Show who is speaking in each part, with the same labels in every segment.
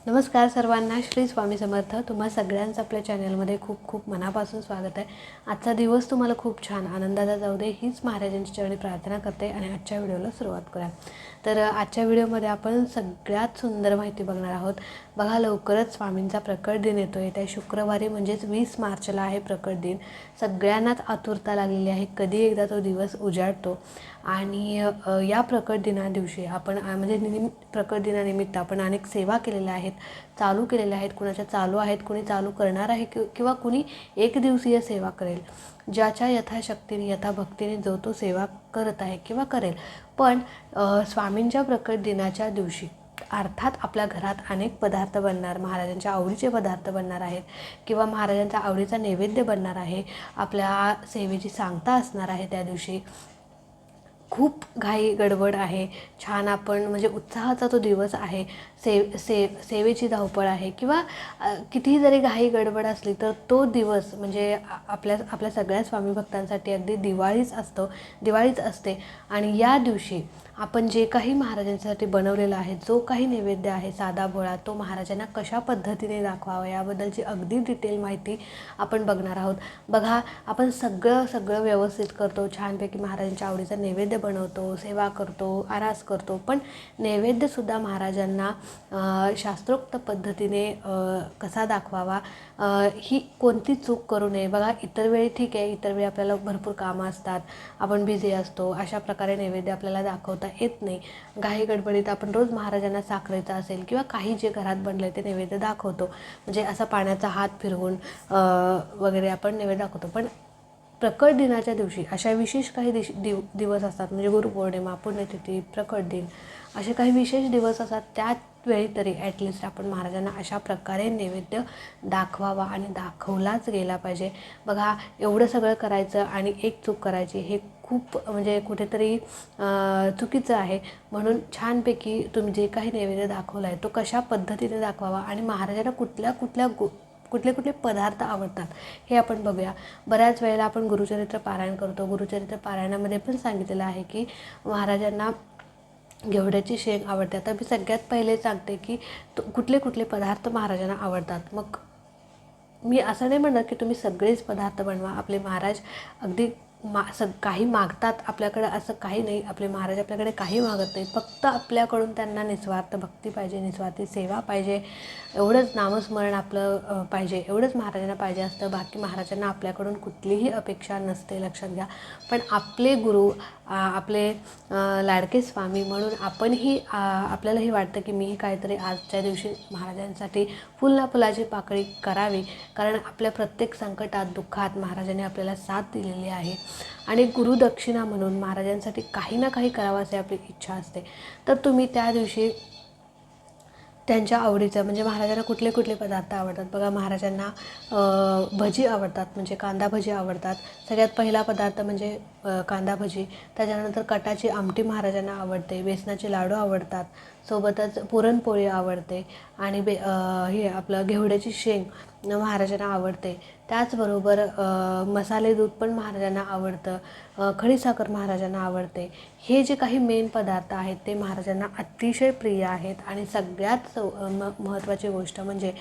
Speaker 1: नमस्कार सर्वांना, श्री स्वामी समर्थ. तुम्हा सगळ्यांचं आपल्या चॅनलमध्ये खूप खूप मनापासून स्वागत आहे. आजचा दिवस तुम्हाला खूप छान आनंदाचा जाऊ दे हीच महाराजांची चरणी प्रार्थना करते आणि आजच्या व्हिडिओला सुरुवात करूया. तर आजच्या व्हिडिओमध्ये आपण सगळ्यात सुंदर माहिती बघणार आहोत. बघा, लवकरच स्वामींचा प्रकट दिन येतो आहे. त्या शुक्रवारी म्हणजेच 20 मार्चला आहे प्रकट दिन. सगळ्यांनाच आतुरता लागलेली आहे, कधी एकदा तो दिवस उजाडतो. आणि या प्रकट दिना दिवशी आपण म्हणजे प्रकट दिनानिमित्त आपण अनेक सेवा केलेल्या आहेत, चालू केलेल्या आहेत. कुणाच्या चालू आहेत, कुणी चालू करणार आहे किंवा कुणी एक दिवसीय सेवा करेल. ज्याच्या यथाशक्तीने यथाभक्तीने जो तो सेवा करत आहे किंवा करेल. पण स्वामींच्या प्रकट दिनाच्या दिवशी अर्थात आपल्या घरात अनेक पदार्थ बनणार, महाराजांच्या आवडीचे पदार्थ बनणार आहेत किंवा महाराजांचा आवडीचा नैवेद्य बनणार आहे. आपल्या सेवेची सांगता असणार आहे. त्या दिवशी खूप घाई गडबड आहे. छान आपण म्हणजे उत्साहाचा तो दिवस आहे. सेवेची धावपळ आहे किंवा कितीही जरी घाई गडबड असली तर तो दिवस म्हणजे आपल्या सगळ्या स्वामी भक्तांसाठी अगदी दिवाळीच असते. आणि या दिवशी आपण जे काही महाराजांसाठी बनवलेलं आहे, जो काही नैवेद्य आहे साधा भोळा, तो महाराजांना कशा पद्धतीने दाखवावा याबद्दलची अगदी डिटेल माहिती आपण बघणार आहोत. बघा, आपण सगळं व्यवस्थित करतो, छानपैकी महाराजांच्या आवडीचा नैवेद्य बनवतो, सेवा करतो, आरास करतो. पण नैवेद्यसुद्धा महाराजांना शास्त्रोक्त पद्धतीने कसा दाखवावा ही कोणती चूक करू नये. बघा, इतर वेळी ठीक आहे, इतर वेळी आपल्याला भरपूर कामं असतात, आपण बिझी असतो, अशा प्रकारे नैवेद्य आपल्याला दाखवता येत नाही. घाई गडबडीत आपण रोज महाराजांना साखरेचा असेल किंवा काही जे घरात बनलं ते नैवेद्य दाखवतो, म्हणजे असा पाण्याचा हात फिरवून वगैरे आपण नैवेद्य दाखवतो. पण प्रकट दिनाच्या दिवशी अशा विशेष काही दिवस असतात, म्हणजे गुरुपौर्णिमा, पुण्यतिथी, प्रकट दिन, असे काही विशेष दिवस असतात. त्यावेळी तरी ॲटलिस्ट आपण महाराजांना अशा प्रकारे नैवेद्य दाखवावा आणि दाखवलाच गेला पाहिजे. बघा, एवढं सगळं करायचं आणि एक चूक करायची हे खूप म्हणजे कुठेतरी चुकीचं आहे. म्हणून छानपैकी तुम्ही जे काही नैवेद्य दाखवला आहे तो कशा पद्धतीने दाखवावा आणि महाराजांना कुठले पदार्थ आवडतात हे आपण बघूया. बऱ्याच वेळेला आपण गुरुचरित्र पारायण करतो. गुरुचरित्र पारायणामध्ये पण सांगितलेलं आहे की महाराजांना घेवड्याची शेंग आवडते. आता मी सगळ्यात पहिले सांगते की कुठले पदार्थ महाराजांना आवडतात. मग मी असं नाही म्हणत की तुम्ही सगळेच पदार्थ बनवा. आपले महाराज अगदी काही मागतात आपल्याकडे, असं काही नाही. आपले महाराज आपल्याकडे काही मागत नाही, फक्त आपल्याकडून त्यांना निस्वार्थ भक्ती पाहिजे, निस्वार्थी सेवा पाहिजे, एवढंच नामस्मरण आपलं पाहिजे, एवढंच महाराजांना पाहिजे असतं. बाकी महाराजांना आपल्याकडून कुठलीही अपेक्षा नसते, लक्षात घ्या. पण आपले गुरु, आपले लाडके स्वामी म्हणून आपणही आपल्यालाही वाटतं की मीही काहीतरी आजच्या दिवशी महाराजांसाठी फुलाची पाकळी करावी. कारण आपल्या प्रत्येक संकटात, दुःखात महाराजांनी आपल्याला साथ दिलेली आहे आणि गुरुदक्षिणा म्हणून महाराजांसाठी काही ना काही करावं अशी आपली इच्छा असते. तर तुम्ही त्या दिवशी त्यांच्या आवडीचं म्हणजे महाराजांना कुठले पदार्थ आवडतात. बघा, महाराजांना भजी आवडतात, म्हणजे कांदा भजी आवडतात. सगळ्यात पहिला पदार्थ म्हणजे कांदा भजी. त्याच्यानंतर कटाची आमटी महाराजांना आवडते, बेसनाचे लाडू आवडतात, सोबतच पुरणपोळी आवडते आणि हे आपलं घेवड्याची शेंग महाराजांना आवडते. त्याचबरोबर मसाले दूध पण महाराजांना आवडतं, खडीसाखर महाराजांना आवडते. हे जे काही मेन पदार्थ आहेत ते महाराजांना अतिशय प्रिय आहेत. आणि सगळ्यात महत्त्वाची गोष्ट म्हणजे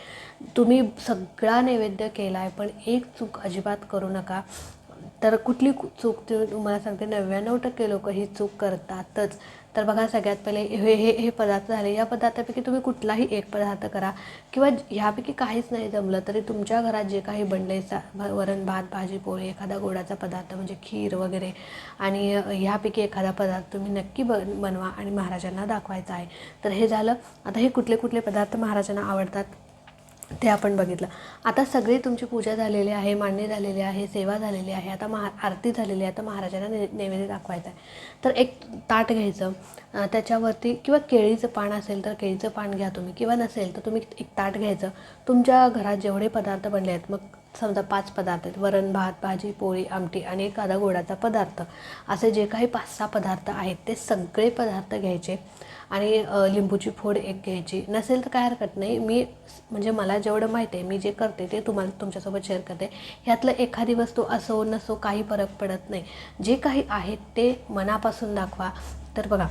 Speaker 1: तुम्ही सगळा नैवेद्य केला आहे, पण एक चूक अजिबात करू नका. तर कुठली चूक तुम्हाला सांगते, 99% लोक ही चूक करतातच. तर बघा, सगळ्यात पहिले हे पदार्थ झाले. या पदार्थापैकी तुम्ही कुठलाही एक पदार्थ करा किंवा ह्यापैकी काहीच नाही जमलं तरी तुमच्या घरात जे काही बनले, वरण भात, भाजी पोळी, एखादा गोडाचा पदार्थ म्हणजे खीर वगैरे, आणि ह्यापैकी एखादा पदार्थ तुम्ही नक्की बनवा आणि महाराजांना दाखवायचा आहे. तर हे झालं. आता हे कुठले पदार्थ महाराजांना आवडतात ते आपण बघितलं. आता सगळी तुमची पूजा झालेली आहे, मांडणी झालेली आहे, सेवा झालेली आहे, आता आरती झालेली आहे. आता महाराजांना नैवेद्य दाखवायचा आहे. तर एक ताट घ्यायचं, त्याच्यावरती किंवा केळीचं पान असेल तर केळीचं पान घ्या तुम्ही, किंवा नसेल तर तुम्ही एक ताट घ्यायचं. तुमच्या घरात जेवढे पदार्थ बनले आहेत, मग समजा 5 पदार्थ आहेत, वरण भात, भाजी पोळी, आमटी आणि एखादा गोडाचा पदार्थ, असे जे काही 5-6 पदार्थ आहेत ते सगळे पदार्थ घ्यायचे आणि लिंबूची फोड एक घ्यायची. नसेल तर काय हरकत नाही. मी म्हणजे मला जेवढं माहिती आहे, मी जे करते ते तुमच्यासोबत शेअर करते. ह्यातलं एखादी वस्तू असो नसो काही फरक पडत नाही. जे काही आहे ते मनापासून दाखवा. तर बघा,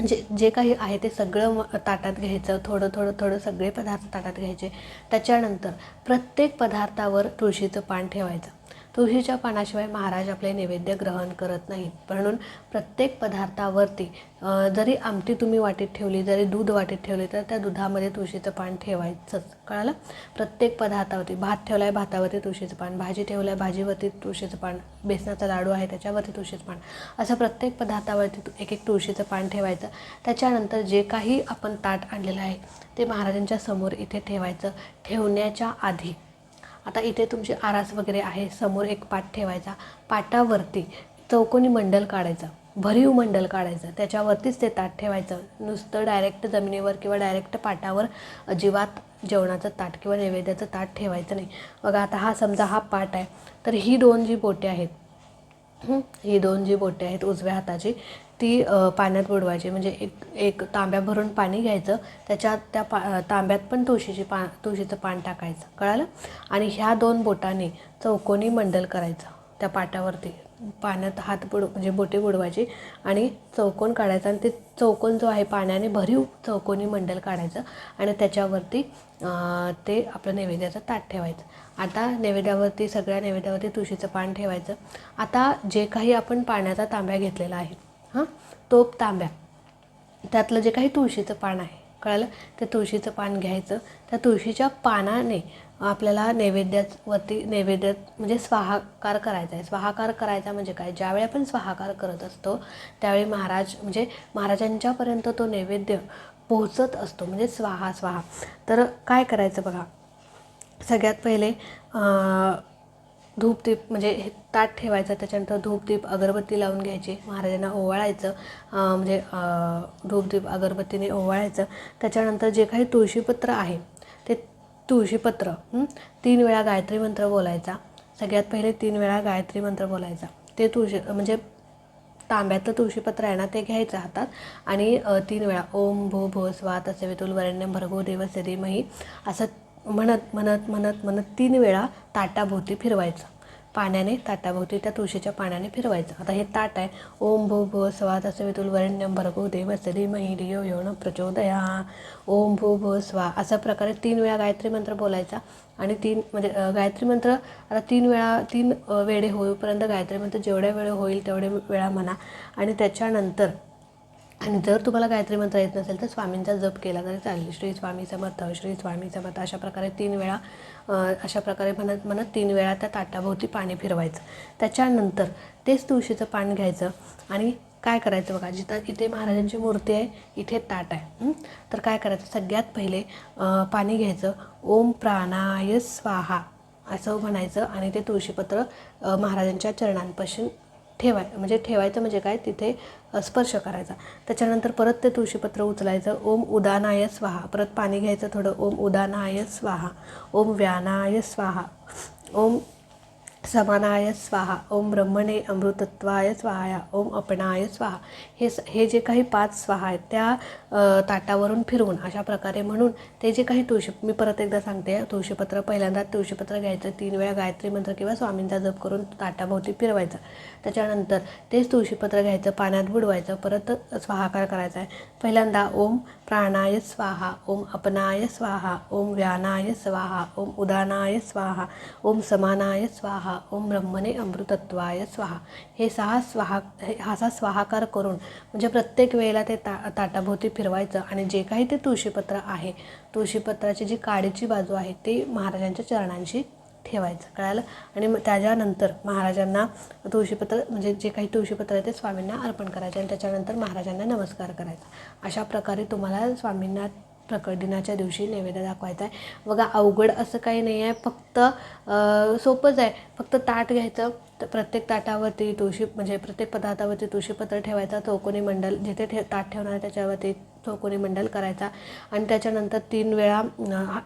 Speaker 1: जे काही आहे ते सगळं ताटात घ्यायचं, थोडं थोडं थोडं सगळे पदार्थ ताटात घ्यायचे. त्याच्यानंतर प्रत्येक पदार्थावर तुळशीचं पान ठेवायचं. तुळशीच्या पानाशिवाय महाराज आपले नैवेद्य ग्रहण करत नाहीत. म्हणून प्रत्येक पदार्थावरती जरी आमटी तुम्ही वाटीत ठेवली, जरी दूध वाटीत ठेवले, तर त्या दुधामध्ये तुळशीचं पान ठेवायचंच. कळालं? प्रत्येक पदार्थावरती भात ठेवला आहे, भातावरती तुळशीचं पान, भाजी ठेवलं आहे, भाजीवरती तुळशीचं पान, बेसनाचा लाडू आहे त्याच्यावरती तुळशीचं पान, असं प्रत्येक पदार्थावरती एक एक तुळशीचं पान ठेवायचं. त्याच्यानंतर जे काही आपण ताट आणलेलं आहे ते महाराजांच्या समोर इथे ठेवायचं. ठेवण्याच्या आधी आता इथे तुमची आरास वगैरे आहे, समोर एक पाट ठेवायचा. पाटावरती चौकोनी मंडल काढायचं, भरीव मंडल काढायचं, त्याच्यावरतीच ते ताट ठेवायचं. नुसतं डायरेक्ट जमिनीवर किंवा डायरेक्ट पाटावर अजिबात जेवणाचं ताट किंवा नैवेद्याचं ताट ठेवायचं नाही. बघा आता हा समजा हा पाट आहे, तर ही दोन जी बोटे आहेत, ही दोन जी बोटे आहेत उजव्या हाताची, ती पाण्यात बुडवायची. म्हणजे एक तांब्या भरून पाणी घ्यायचं, त्याच्यात त्या तांब्यात पण तुळशीचं पान टाकायचं. कळालं? आणि ह्या दोन बोटांनी चौकोनी मंडल करायचं त्या पाटावरती. पाण्यात म्हणजे बोटे बुडवायची आणि चौकोन काढायचा, आणि ते चौकोन जो आहे पाण्याने भरीव चौकोनी मंडल काढायचं आणि त्याच्यावरती ते आपलं नैवेद्याचं ताट ठेवायचं. आता सगळ्या नैवेद्यावरती तुळशीचं पान ठेवायचं. आता जे काही आपण पाण्याचा तांब्या घेतलेला आहे, तो तांब्या, त्यातलं जे काही तुळशीचं पान आहे, कळालं, ते तुळशीचं पान घ्यायचं. त्या तुळशीच्या पानाने आपल्याला नैवेद्यात म्हणजे स्वाहाकार करायचा आहे. स्वाहाकार करायचा म्हणजे काय? ज्यावेळी आपण स्वाहाकार करत असतो त्यावेळी महाराजांच्यापर्यंत तो नैवेद्य पोहोचत असतो, म्हणजे स्वाहा स्वाहा. तर काय करायचं बघा, सगळ्यात पहिले धूपदीप म्हणजे हे ताट ठेवायचं, त्याच्यानंतर धूपदीप अगरबत्ती लावून घ्यायची, महाराजांना ओवाळायचं. म्हणजे धूपदीप अगरबत्तीने ओवाळायचं. त्याच्यानंतर जे काही तुळशीपत्र आहे ते तुळशीपत्र 3 वेळा गायत्री मंत्र बोलायचा. सगळ्यात पहिले 3 वेळा गायत्री मंत्र बोलायचा. ते म्हणजे तांब्यातलं तुळशीपत्र आहे ना, ते घ्यायचं हातात आणि 3 वेळा ओम भू भू स्वा तत्सवितुर् वरेण्यं भर्गो देवस्य धीमहि असं म्हणत 3 वेळा ताटाभोवती फिरवायचं. पाण्याने ताटाभोवती त्या तुळशीच्या पाण्याने फिरवायचं. आता हे ताट आहे, ओम भू भू स्वा तत्सवितुर् वरेण्यं भर्गो देवस्य धीमहि धियो यो न प्रचोदयात्, ओम भू भू स्वा, अशा प्रकारे 3 वेळा गायत्री मंत्र बोलायचा. आणि म्हणजे गायत्री मंत्र आता 3 वेळे होईपर्यंत गायत्री मंत्र जेवढ्या वेळ होईल तेवढ्या वेळा म्हणा. आणि त्याच्यानंतर जर तुम्हाला गायत्री मंत्र येत नसेल तर स्वामींचा जप केला तरी चालेल. श्री स्वामी समर्थ, श्री स्वामी समर्थ, अशा प्रकारे 3 वेळा अशा प्रकारे म्हणत 3 वेळा त्या ताटाभोवती पाणी फिरवायचं. त्याच्यानंतर तेच तुळशीचं पान घ्यायचं आणि काय करायचं बघा, इथे महाराजांची मूर्ती आहे, इथे ताट आहे, तर काय करायचं, सगळ्यात पहिले पाणी घ्यायचं, ओम प्राणाय स्वाहा असं म्हणायचं आणि ते तुळशीपत्र महाराजांच्या चरणांपासून ठेवायचं म्हणजे काय, तिथे स्पर्श करायचा. त्याच्यानंतर परत ते तुळशीपत्र उचलायचं, ओम उदानाय स्वाहा, परत पाणी घ्यायचं थोडं, ओम उदानाय स्वाहा, ओम व्यानाय स्वाहा, ओम समानाय स्वाहा, ओम ब्रह्मणे अमृतत्वाय स्वाहा, ओम अपनाय स्वाहा. हे जे काही 5 स्वाहा आहेत त्या ताटावरून फिरवून अशा प्रकारे म्हणून ते जे काही मी परत एकदा सांगते, पहिल्यांदा तुळशीपत्र घ्यायचं, 3 वेळा गायत्री मंत्र किंवा स्वामींचा जप करून ताटाभोवती फिरवायचं. त्याच्यानंतर तेच तुळशीपत्र घ्यायचं, पाण्यात बुडवायचं, परत स्वाहाकार करायचा आहे. पहिल्यांदा ओम प्राणाय स्वाहा, ओम अपनाय स्वाहा, ओम व्यानाय स्वाहा, ओम उदानाय स्वाहा, ओम समानाय स्वाहा, ओम ब्रह्मणे अमृतत्वाय स्वाहा. हे 6 स्वाहाकार करून म्हणजे प्रत्येक वेळेला ते ताटाभोवती फिरवायचं. आणि जे काही ते तुळशीपत्र आहे, तुळशीपत्राची जी काडीची बाजू आहे ते महाराजांच्या चरणांशी ठेवायचं. कळालं? आणि मग त्याच्यानंतर महाराजांना तुळशीपत्र म्हणजे जे काही तुळशीपत्र आहे ते स्वामींना अर्पण करायचं आणि त्याच्यानंतर महाराजांना नमस्कार करायचा. अशा प्रकारे तुम्हाला स्वामींना प्रकट दिनाच्या दिवशी नैवेद्य दाखवायचा आहे. बघा, अवघड असं काही नाही आहे, फक्त सोपंच आहे. फक्त ताट घ्यायचं, तर प्रत्येक ताटावरती म्हणजे प्रत्येक पदार्थावरती तुळशीपत्र ठेवायचा, चौकोनी मंडल जिथे ताट ठेवणार आहे त्याच्यावरती चौकोनी मंडल करायचा आणि त्याच्यानंतर 3 वेळा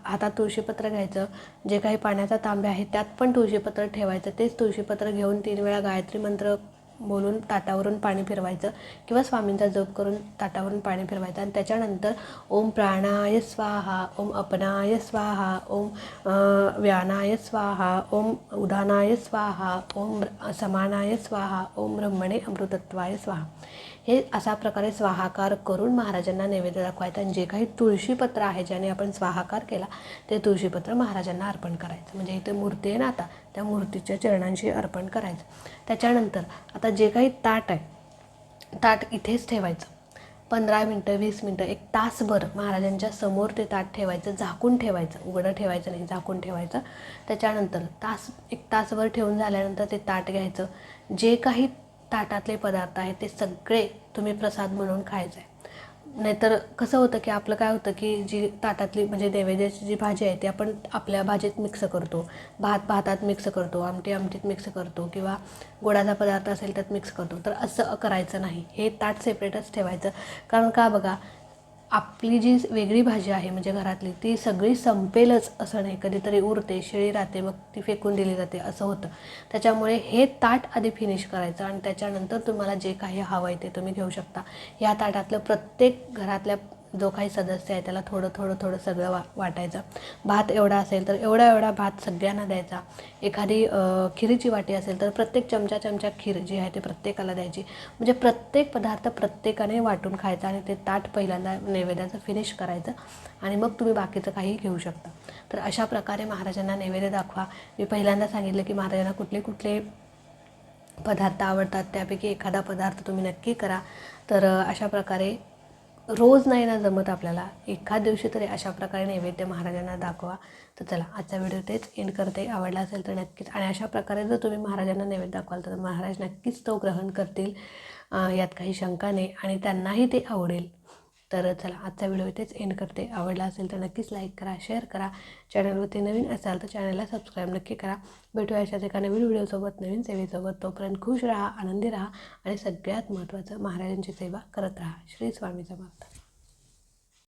Speaker 1: हातात तुळशीपत्र घ्यायचं. जे काही पाण्याचा तांब्या आहे त्यात पण तुळशीपत्र ठेवायचं. तेच तुळशीपत्र घेऊन 3 वेळा गायत्री मंत्र बोलून ताटावरून पाणी फिरवायचं किंवा स्वामींचा जप करून ताटावरून पाणी फिरवायचं. आणि त्याच्यानंतर ओम प्राणाय स्वाहा, ओम अपनाय स्वाहा, ओम व्यानाय स्वाहा, ओम उदानाय स्वाहा, ओम समानाय स्वाहा, ओम ब्रह्मणे अमृतत्वाय स्वाहा. हे अशा प्रकारे स्वाहाकार करून महाराजांना नैवेद्य दाखवायचं आणि जे काही तुळशीपत्र आहे ज्याने आपण स्वाहाकार केला ते तुळशीपत्र महाराजांना अर्पण करायचं. म्हणजे इथे मूर्ती आहे ना, आता त्या मूर्तीच्या चरणांशी अर्पण करायचं. त्याच्यानंतर आता जे काही ताट आहे ताट इथेच ठेवायचं. 15 मिनटं 20 मिनटं 1 तासभर महाराजांच्या समोर ते ताट ठेवायचं, झाकून ठेवायचं, उघडं ठेवायचं नाही, झाकून ठेवायचं. त्याच्यानंतर 1 तासभर ठेवून झाल्यानंतर ते ताट घ्यायचं. जे काही ताटातले पदार्थ आहेत ते सगळे तुम्ही प्रसाद म्हणून खायचं आहे. नाहीतर कसं होतं की आपलं काय होतं की जी ताटातली म्हणजे नैवेद्याची जी भाजी आहे ती आपण आपल्या भाजीत मिक्स करतो, भातात मिक्स करतो, आमटीत मिक्स करतो किंवा गोडाचा पदार्थ असेल त्यात मिक्स करतो. तर असं करायचं नाही, हे ताट सेपरेटच ठेवायचं. कारण का बघा, आपली जी वेगळी भाजी आहे म्हणजे घरातली ती सगळी संपेलच असं नाही, कधीतरी उरते, शिळी राहते, मग ती फेकून दिली जाते, असं होतं. त्याच्यामुळे हे ताट आधी फिनिश करायचं आणि त्याच्यानंतर तुम्हाला जे काही हवं आहे ते तुम्ही घेऊ शकता. ह्या ताटातलं प्रत्येक घरातल्या जो काही सदस्य आहे त्याला थोडं थोडं थोडं सगळं वाटायचं. भात एवढा असेल तर एवढा भात सगळ्यांना द्यायचा. एखादी खिरीची वाटी असेल तर प्रत्येक चमचा खीर जी आहे ते प्रत्येकाला द्यायची. म्हणजे प्रत्येक पदार्थ प्रत्येकाने वाटून खायचा आणि ते ताट पहिल्यांदा नैवेद्याचं फिनिश करायचं आणि मग तुम्ही बाकीचं काही घेऊ शकता. तर अशा प्रकारे महाराजांना नैवेद्य दाखवा. मी पहिल्यांदा सांगितलं की महाराजांना कुठले कुठले पदार्थ आवडतात त्यापैकी एखादा पदार्थ तुम्ही नक्की करा. तर अशा प्रकारे रोज नाही ना जमत आपल्याला, एखाद दिवशी तरी अशा प्रकारे नैवेद्य महाराजांना दाखवा. तर चला, आजचा व्हिडिओ तेच एंड करते. आवडला असेल तर नक्कीच, आणि अशा प्रकारे जर तुम्ही महाराजांना नैवेद्य दाखवाल तर महाराज नक्कीच तो ग्रहण करतील, यात काही शंका नाही, आणि त्यांनाही ते आवडेल. तर चला, आजचा व्हिडिओ इथेच एंड करते. आवडला असेल तर नक्कीच लाईक करा, शेअर करा. चॅनलवरती नवीन असाल तर चॅनलला सबस्क्राईब नक्की करा. भेटूया अशाच एका नवीन व्हिडिओसोबत, नवीन सेवेसोबत. तोपर्यंत खुश राहा, आनंदी राहा आणि सगळ्यात महत्त्वाचं महाराजांची सेवा करत राहा. श्री स्वामी समर्थ.